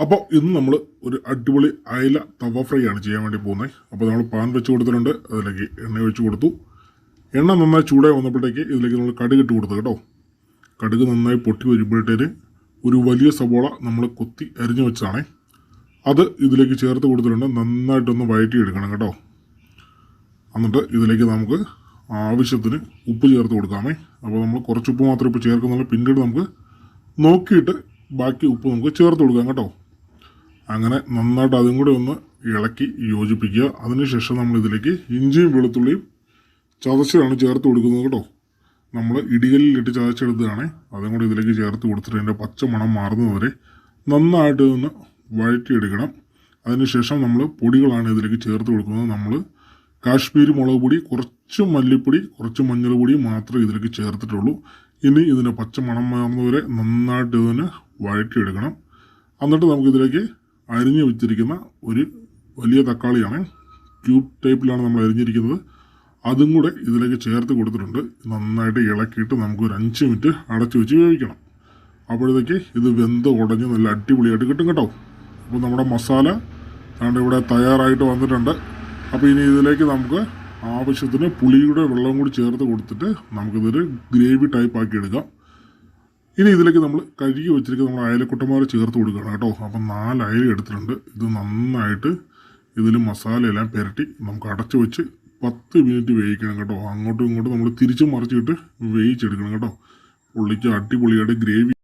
അപ്പോൾ ഇന്ന് നമ്മൾ ഒരു അടിപൊളി അയല തവ ഫ്രൈ ആണ് ചെയ്യാൻ വേണ്ടി പോകുന്നത്. അപ്പോൾ നമ്മൾ പാൻ വെച്ച് കൊടുത്തിട്ടുണ്ട്, അതിലേക്ക് എണ്ണ ഒഴിച്ച് കൊടുത്തു. എണ്ണ നന്നായി ചൂടായി വന്നപ്പോഴത്തേക്ക് ഇതിലേക്ക് നമ്മൾ കടുക് ഇട്ട് കൊടുത്തു കേട്ടോ. കടുക് നന്നായി പൊട്ടി വരുമ്പോഴത്തേന് ഒരു വലിയ സവോള നമ്മൾ കൊത്തി അരിഞ്ഞു വെച്ചതാണേ, അത് ഇതിലേക്ക് ചേർത്ത് കൊടുത്തിട്ടുണ്ട്. നന്നായിട്ടൊന്ന് വഴറ്റിയെടുക്കണം കേട്ടോ. എന്നിട്ട് ഇതിലേക്ക് നമുക്ക് ആവശ്യത്തിന് ഉപ്പ് ചേർത്ത് കൊടുക്കാമേ. അപ്പോൾ നമ്മൾ കുറച്ച് ഉപ്പ് മാത്രമേ ഇപ്പോൾ ചേർക്കുന്നുള്ളൂ, പിന്നീട് നമുക്ക് നോക്കിയിട്ട് ബാക്കി ഉപ്പ് നമുക്ക് ചേർത്ത് കൊടുക്കാം കേട്ടോ. അങ്ങനെ നന്നായിട്ട് അതും കൂടെ ഒന്ന് ഇളക്കി യോജിപ്പിക്കുക. അതിനുശേഷം നമ്മൾ ഇതിലേക്ക് ഇഞ്ചിയും വെളുത്തുള്ളിയും ചതച്ചാണ് ചേർത്ത് കൊടുക്കുന്നത് കേട്ടോ. നമ്മൾ ഇടികല്ലിലിട്ട് ചതച്ചെടുത്തതാണ്. അതും കൂടി ഇതിലേക്ക് ചേർത്ത് കൊടുത്തിട്ട് അതിൻ്റെ പച്ച മണം മാറുന്നതുവരെ നന്നായിട്ട് ഒന്ന് വഴറ്റിയെടുക്കണം. അതിനുശേഷം നമ്മൾ പൊടികളാണ് ഇതിലേക്ക് ചേർത്ത് കൊടുക്കുന്നത്. നമ്മൾ കാശ്മീരി മുളക് പൊടി, കുറച്ച് മല്ലിപ്പൊടി, കുറച്ച് മഞ്ഞൾപ്പൊടി മാത്രമേ ഇതിലേക്ക് ചേർത്തിട്ടുള്ളൂ. ഇനി ഇതിൻ്റെ പച്ച മണം മാറുന്നവരെ നന്നായിട്ട് ഇതിനെ വഴറ്റിയെടുക്കണം. എന്നിട്ട് നമുക്കിതിലേക്ക് അരിഞ്ഞ് വെച്ചിരിക്കുന്ന ഒരു വലിയ തക്കാളിയാണ്, ക്യൂബ് ടൈപ്പിലാണ് നമ്മൾ അരിഞ്ഞിരിക്കുന്നത്, അതും കൂടെ ഇതിലേക്ക് ചേർത്ത് കൊടുത്തിട്ടുണ്ട്. നന്നായിട്ട് ഇളക്കിയിട്ട് നമുക്കൊരു 5 മിനിറ്റ് അടച്ചു വെച്ച് വേവിക്കണം. അപ്പോഴത്തേക്ക് ഇത് വെന്ത് ഉടഞ്ഞ് നല്ല അടിപൊളിയായിട്ട് കിട്ടും കേട്ടോ. അപ്പോൾ നമ്മുടെ മസാല ഇവിടെ തയ്യാറായിട്ട് വന്നിട്ടുണ്ട്. അപ്പോൾ ഇനി ഇതിലേക്ക് നമുക്ക് ആവശ്യത്തിന് പുളിയുടെ വെള്ളം കൂടി ചേർത്ത് കൊടുത്തിട്ട് നമുക്കിതൊരു ഗ്രേവി ടൈപ്പ് ആക്കി എടുക്കാം. ഇനി ഇതിലേക്ക് നമ്മൾ കഴുകി വെച്ചിരിക്കുന്ന നമ്മൾ അയലക്കുട്ടന്മാർ ചേർത്ത് കൊടുക്കുകയാണ് കേട്ടോ. അപ്പം 4 അയല എടുത്തിട്ടുണ്ട്. ഇത് നന്നായിട്ട് ഇതിൽ മസാലയെല്ലാം പുരട്ടി നമുക്ക് അടച്ചു വെച്ച് 10 മിനിറ്റ് വേവിക്കണം കേട്ടോ. അങ്ങോട്ടും ഇങ്ങോട്ടും നമ്മൾ തിരിച്ചും മറിച്ചിട്ട് വേവിച്ചെടുക്കണം കേട്ടോ. പുള്ളിക്ക് അടിപൊളിയായിട്ട് ഗ്രേവി